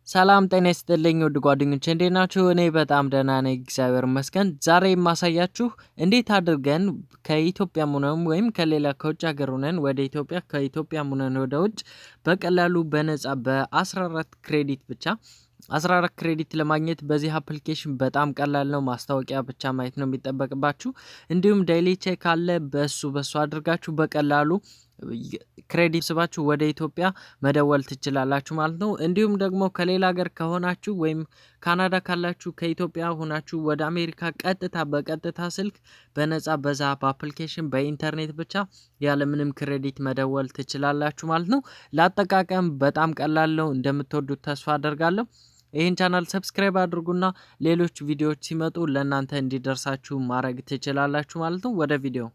ሰላም ጤና ይስጥልኝ ውድ ጓደኞቼ እንዴት ናችሁ? እኔ በጣም ደህና ነኝ እግዚአብሔር ይመስገን። ዛሬ የማሳያችሁ እንዴት አድርገን ከኢትዮጵያ ሆነን ወይም ከሌላ ከውጭ ሀገር ሆነን ወደ ኢትዮጵያ ከኢትዮጵያ ሆነን ወደ ውጭ በቀላሉ በነፃ በ14 ክሬዲት ብቻ 14 ክሬዲት ለማግኘት በዚህ አፕሊኬሽን በጣም ቀላል ነው። ማስታወቂያ ብቻ ማየት ነው የሚጠበቅባችሁ። እንዲሁም ዴይሊ ቼክ አለ። በሱ አድርጋችሁ በቀላሉ ክሬዲት ስባችሁ ወደ ኢትዮጵያ መደወል ትችላላችሁ ማለት ነው። እንዲሁም ደግሞ ከሌላ ሀገር ከሆናችሁ ወይም ካናዳ ካላችሁ ከኢትዮጵያ ሆናችሁ ወደ አሜሪካ በቀጥታ ስልክ በነፃ በዛ በአፕሊኬሽን በኢንተርኔት ብቻ ያለ ምንም ክሬዲት መደወል ትችላላችሁ ማለት ነው። ለአጠቃቀም በጣም ቀላል ነው። እንደምትወዱት ተስፋ አደርጋለሁ። ይህን ቻናል ሰብስክራይብ አድርጉና ሌሎች ቪዲዮዎች ሲመጡ ለእናንተ እንዲደርሳችሁ ማድረግ ትችላላችሁ ማለት ነው። ወደ ቪዲዮ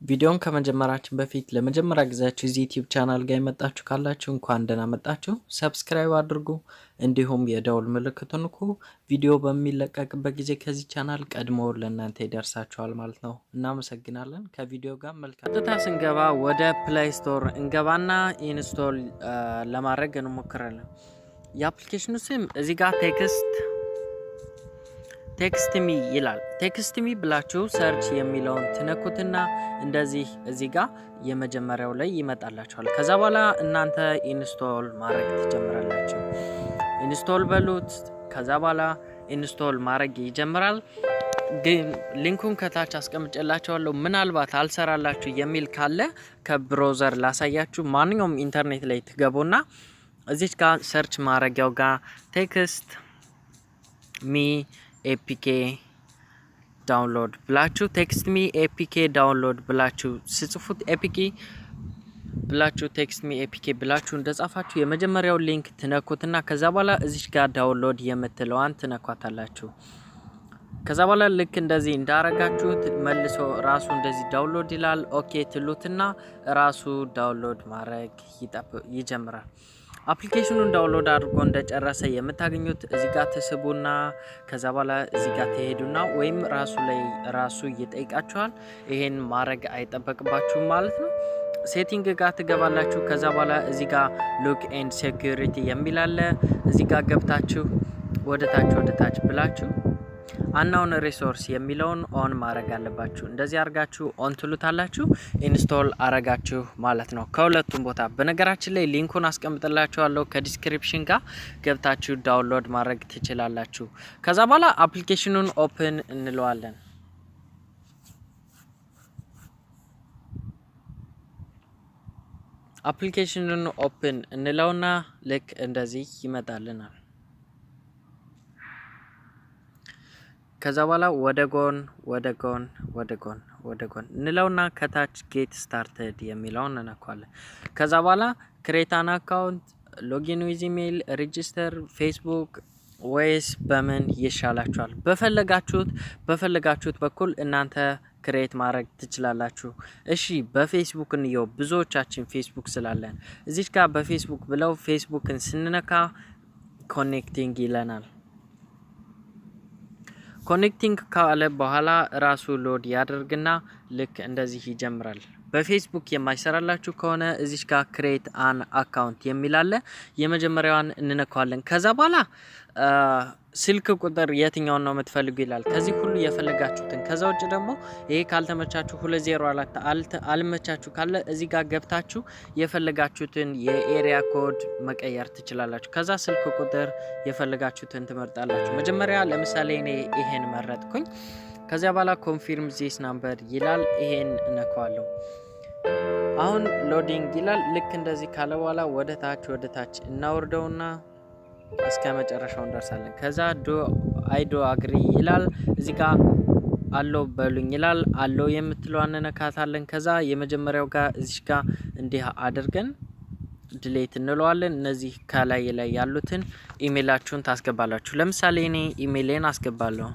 ቪዲዮን ከመጀመራችን በፊት ለመጀመሪያ ጊዜያችሁ እዚህ ዩቲዩብ ቻናል ጋር የመጣችሁ ካላችሁ እንኳን ደህና መጣችሁ። ሰብስክራይብ አድርጉ፣ እንዲሁም የደውል ምልክቱን ንኩ። ቪዲዮ በሚለቀቅበት ጊዜ ከዚህ ቻናል ቀድሞ ለእናንተ ይደርሳችኋል ማለት ነው። እናመሰግናለን። ከቪዲዮ ጋር መልካም ቀጥታ ስንገባ ወደ ፕሌይ ስቶር እንገባና ኢንስቶል ለማድረግ እንሞክራለን። የአፕሊኬሽኑ ስም እዚህ ጋር ቴክስት ሚ ይላል። ቴክስት ሚ ብላችሁ ሰርች የሚለውን ትነኩትና እንደዚህ እዚህ ጋር የመጀመሪያው ላይ ይመጣላችኋል። ከዛ በኋላ እናንተ ኢንስቶል ማድረግ ትጀምራላችሁ። ኢንስቶል በሉት። ከዛ በኋላ ኢንስቶል ማድረግ ይጀምራል። ግን ሊንኩን ከታች አስቀምጬላችኋለሁ። ምናልባት አልሰራላችሁ የሚል ካለ ከብራውዘር ላሳያችሁ። ማንኛውም ኢንተርኔት ላይ ትገቡና እዚች ጋር ሰርች ማድረጊያው ጋር ቴክስት ሚ ኤፒኬ ዳውንሎድ ብላችሁ ቴክስት ሚ ኤፒኬ ዳውንሎድ ብላችሁ ስጽፉት ኤፒኬ ብላችሁ ቴክስት ሚ ኤፒኬ ብላችሁ እንደጻፋችሁ የመጀመሪያው ሊንክ ትነኩትና ከዛ በኋላ እዚች ጋር ዳውንሎድ የምትለዋን ትነኳታላችሁ። ከዛ በኋላ ልክ እንደዚህ እንዳረጋችሁት መልሶ ራሱ እንደዚህ ዳውንሎድ ይላል። ኦኬ ትሉትና ራሱ ዳውንሎድ ማድረግ ይጀምራል። አፕሊኬሽኑን ዳውንሎድ አድርጎ እንደጨረሰ የምታገኙት እዚህ ጋር ተስቡና ከዛ በኋላ እዚህ ጋር ተሄዱና ወይም ራሱ ይጠይቃችኋል። ይሄን ማድረግ አይጠበቅባችሁም ማለት ነው። ሴቲንግ ጋር ትገባላችሁ። ከዛ በኋላ እዚህ ጋር ሉክ ኤንድ ሴኩሪቲ የሚል አለ። እዚህ ጋር ገብታችሁ ወደ ታች ብላችሁ አናውን ሪሶርስ የሚለውን ኦን ማድረግ አለባችሁ። እንደዚህ አርጋችሁ ኦን ትሉታላችሁ። ኢንስቶል አረጋችሁ ማለት ነው። ከሁለቱም ቦታ በነገራችን ላይ ሊንኩን አስቀምጥላችኋለሁ ከዲስክሪፕሽን ጋር ገብታችሁ ዳውንሎድ ማድረግ ትችላላችሁ። ከዛ በኋላ አፕሊኬሽኑን ኦፕን እንለዋለን። አፕሊኬሽኑን ኦፕን እንለውና ልክ እንደዚህ ይመጣልናል። ከዛ በኋላ ወደ ጎን እንለውና ከታች ጌት ስታርትድ የሚለውን እንነካለን። ከዛ በኋላ ክሬት አን አካውንት፣ ሎጊን ዊዝ ኢሜል፣ ሬጂስተር ፌስቡክ ወይስ በምን ይሻላችኋል? በፈለጋችሁት በኩል እናንተ ክሬት ማድረግ ትችላላችሁ። እሺ በፌስቡክ እንየው። ብዙዎቻችን ፌስቡክ ስላለን እዚች ጋር በፌስቡክ ብለው ፌስቡክን ስንነካ ኮኔክቲንግ ይለናል። ኮኔክቲንግ ካለ በኋላ ራሱ ሎድ ያደርግና ልክ እንደዚህ ይጀምራል። በፌስቡክ የማይሰራላችሁ ከሆነ እዚች ጋር ክሬት አን አካውንት የሚላለ የመጀመሪያዋን እንነካዋለን። ከዛ በኋላ ስልክ ቁጥር የትኛውን ነው የምትፈልጉ ይላል። ከዚህ ሁሉ የፈለጋችሁትን። ከዛ ውጭ ደግሞ ይሄ ካልተመቻችሁ 204 አልመቻችሁ ካለ እዚህ ጋር ገብታችሁ የፈለጋችሁትን የኤሪያ ኮድ መቀየር ትችላላችሁ። ከዛ ስልክ ቁጥር የፈለጋችሁትን ትመርጣላችሁ። መጀመሪያ ለምሳሌ እኔ ይሄን መረጥኩኝ። ከዚያ በኋላ ኮንፊርም ዚስ ናምበር ይላል። ይሄን እነካዋለሁ። አሁን ሎዲንግ ይላል። ልክ እንደዚህ ካለ በኋላ ወደ ታች እናወርደውና እስከ መጨረሻው እንደርሳለን። ከዛ አይዶ አግሪ ይላል። እዚህ ጋር አሎ በሉኝ ይላል። አሎ የምትለዋን እንነካታለን። ከዛ የመጀመሪያው ጋር እዚህ ጋር እንዲህ አድርገን ዲሌት እንለዋለን። እነዚህ ከላይ ያሉትን ኢሜይላችሁን ታስገባላችሁ። ለምሳሌ እኔ ኢሜይሌን አስገባለሁ።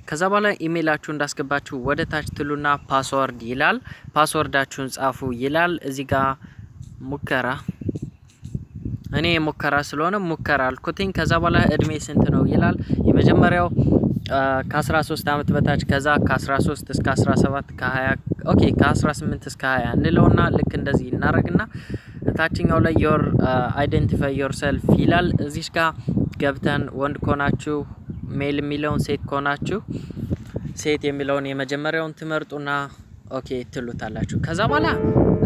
ከዛ በኋላ ኢሜይላችሁ እንዳስገባችሁ ወደ ታች ትሉና ፓስወርድ ይላል። ፓስወርዳችሁን ጻፉ ይላል። እዚህ ጋር ሙከራ እኔ ሙከራ ስለሆነ ሙከራ አልኩትኝ። ከዛ በኋላ እድሜ ስንት ነው ይላል። የመጀመሪያው ከ13 አመት በታች ከዛ ከ13 እስከ 17 ከ20 ኦኬ ከ18 እስከ 20 እንለውና ልክ እንደዚህ እናረግና ታችኛው ላይ your identify yourself ይላል። እዚህ ጋር ገብተን ወንድ ኮናችሁ ሜል የሚለውን ሴት ኮናችሁ ሴት የሚለውን የመጀመሪያውን ትመርጡና ኦኬ ትሉታላችሁ። ከዛ በኋላ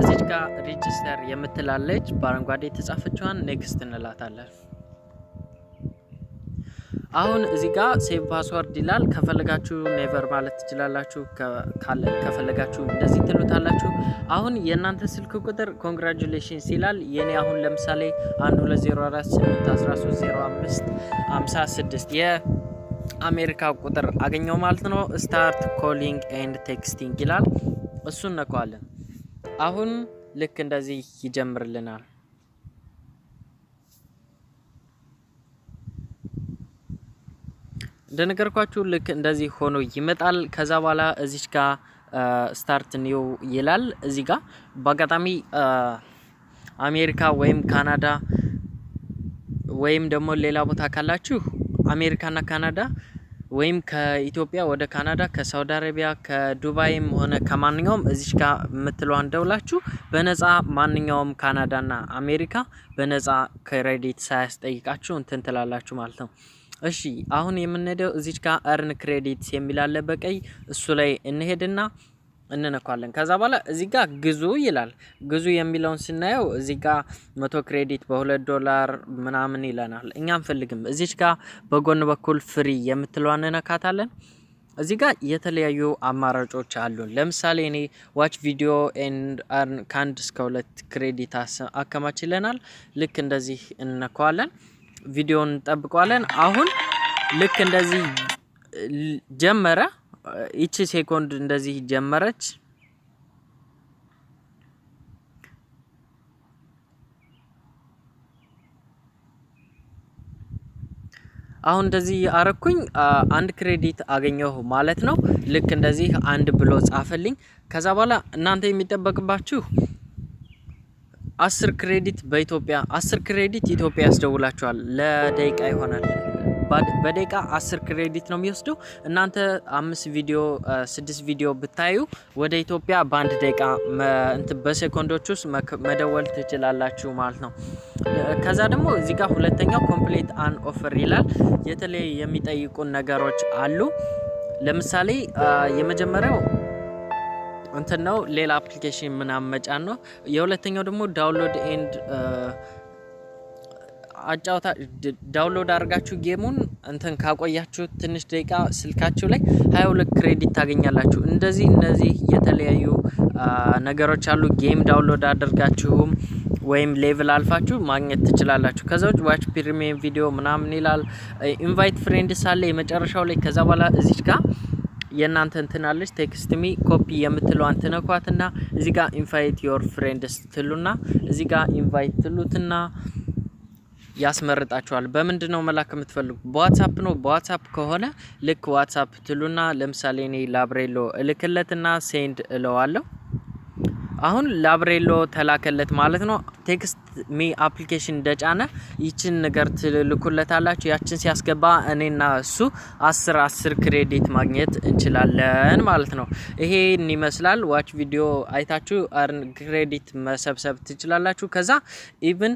እዚህ ጋር ሬጂስተር የምትላለች በአረንጓዴ የተጻፈችዋን ኔክስት እንላታለን። አሁን እዚህ ጋር ሴቭ ፓስወርድ ይላል። ከፈለጋችሁ ኔቨር ማለት ትችላላችሁ። ከፈለጋችሁ እንደዚህ ትሉታላችሁ። አሁን የእናንተ ስልክ ቁጥር ኮንግራቹሌሽንስ ይላል። የኔ አሁን ለምሳሌ 120481130556 የአሜሪካ ቁጥር አገኘው ማለት ነው። ስታርት ኮሊንግ ኤንድ ቴክስቲንግ ይላል። እሱን ነካዋለን። አሁን ልክ እንደዚህ ይጀምርልናል። እንደነገርኳችሁ ልክ እንደዚህ ሆኖ ይመጣል። ከዛ በኋላ እዚች ጋር ስታርት ኒው ይላል። እዚህ ጋር በአጋጣሚ አሜሪካ ወይም ካናዳ ወይም ደግሞ ሌላ ቦታ ካላችሁ አሜሪካና ካናዳ ወይም ከኢትዮጵያ ወደ ካናዳ ከሳውዲ አረቢያ ከዱባይም ሆነ ከማንኛውም እዚች ጋር የምትለዋን ደውላችሁ በነፃ ማንኛውም ካናዳና አሜሪካ በነፃ ክሬዲት ሳያስጠይቃችሁ እንትን ትላላችሁ ማለት ነው። እሺ አሁን የምንሄደው እዚች ጋር earn credits የሚል አለ በቀይ እሱ ላይ እንሄድና እንነካለን። ከዛ በኋላ እዚህ ጋር ግዙ ይላል። ግዙ የሚለውን ስናየው እዚህ ጋር 100 ክሬዲት በ$2 ምናምን ይለናል። እኛ አንፈልግም። እዚች ጋር በጎን በኩል ፍሪ የምትለዋን እንነካታለን። እዚህ ጋር የተለያዩ አማራጮች አሉን። ለምሳሌ እኔ watch video and earn ከ1 እስከ 2 ክሬዲት አከማች ይለናል። ልክ እንደዚህ እንነካዋለን። ቪዲዮን እንጠብቀዋለን። አሁን ልክ እንደዚህ ጀመረ። እቺ ሴኮንድ እንደዚህ ጀመረች። አሁን እንደዚህ አረኩኝ 1 ክሬዲት አገኘሁ ማለት ነው። ልክ እንደዚህ 1 ብሎ ጻፈልኝ። ከዛ በኋላ እናንተ የሚጠበቅባችሁ 10 ክሬዲት በኢትዮጵያ 10 ክሬዲት ኢትዮጵያ ያስደውላችኋል። ለደቂቃ ይሆናል። በደቂቃ 10 ክሬዲት ነው የሚወስደው። እናንተ 5 ቪዲዮ 6 ቪዲዮ ብታዩ ወደ ኢትዮጵያ በአንድ ደቂቃ በሴኮንዶች ውስጥ መደወል ትችላላችሁ ማለት ነው። ከዛ ደግሞ እዚህ ጋር ሁለተኛው ኮምፕሊት አን ኦፈር ይላል። የተለያዩ የሚጠይቁን ነገሮች አሉ። ለምሳሌ የመጀመሪያው እንትን ነው ሌላ አፕሊኬሽን ምናምን መጫን ነው። የሁለተኛው ደግሞ ዳውንሎድ ኤንድ አጫውታ ዳውንሎድ አድርጋችሁ ጌሙን እንትን ካቆያችሁ ትንሽ ደቂቃ ስልካችሁ ላይ 22 ክሬዲት ታገኛላችሁ። እንደዚህ የተለያዩ ነገሮች አሉ። ጌም ዳውንሎድ አድርጋችሁም ወይም ሌቭል አልፋችሁ ማግኘት ትችላላችሁ። ከዛው ዋች ፕሪሚየም ቪዲዮ ምናምን ይላል። ኢንቫይት ፍሬንድስ አለ የመጨረሻው ላይ። ከዛ በኋላ እዚች ጋር የናንተ እንትናለች ቴክስት ሚ ኮፒ የምትለዋን ትነኳትና እዚህ ጋር ኢንቫይት ዮር ፍሬንድስ ትሉና እዚህ ጋር ኢንቫይት ትሉትና ያስመርጣችኋል። በምንድነው መላክ የምትፈልጉ? በዋትስአፕ ነው። በዋትስአፕ ከሆነ ልክ ዋትስአፕ ትሉና ለምሳሌ እኔ ላብሬሎ እልክለትና ሴንድ እለዋለሁ። አሁን ላብሬሎ ተላከለት ማለት ነው። ቴክስት ሚ አፕሊኬሽን እንደጫነ ይችን ነገር ትልኩለታላችሁ። ያችን ሲያስገባ እኔና እሱ 10 ክሬዲት ማግኘት እንችላለን ማለት ነው። ይሄን ይመስላል። ዋች ቪዲዮ አይታችሁ earn ክሬዲት መሰብሰብ ትችላላችሁ። ከዛ ኢቭን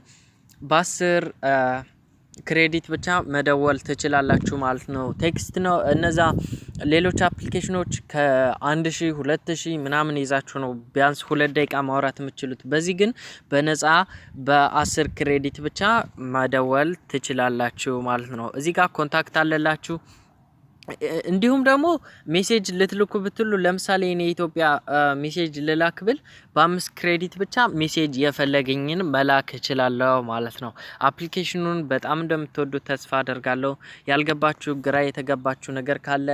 በ10 ክሬዲት ብቻ መደወል ትችላላችሁ ማለት ነው። ቴክስት ነው። እነዛ ሌሎች አፕሊኬሽኖች ከ1000 2000 ምናምን ይዛችሁ ነው ቢያንስ 2 ደቂቃ ማውራት የምትችሉት። በዚህ ግን በነፃ በ10 ክሬዲት ብቻ መደወል ትችላላችሁ ማለት ነው። እዚህ ጋር ኮንታክት አለላችሁ። እንዲሁም ደግሞ ሜሴጅ ልትልኩ ብትሉ ለምሳሌ እኔ ኢትዮጵያ ሜሴጅ ልላክ ብል በ5 ክሬዲት ብቻ ሜሴጅ የፈለገኝን መላክ እችላለሁ ማለት ነው። አፕሊኬሽኑን በጣም እንደምትወዱት ተስፋ አደርጋለሁ። ያልገባችሁ ግራ የተገባችሁ ነገር ካለ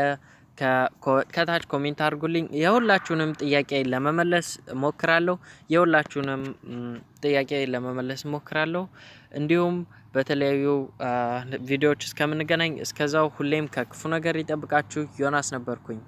ከታች ኮሜንት አድርጉልኝ። የሁላችሁንም ጥያቄ ለመመለስ ሞክራለሁ። እንዲሁም በተለያዩ ቪዲዮዎች እስከምንገናኝ እስከዛው ሁሌም ከክፉ ነገር ይጠብቃችሁ። ዮናስ ነበርኩኝ።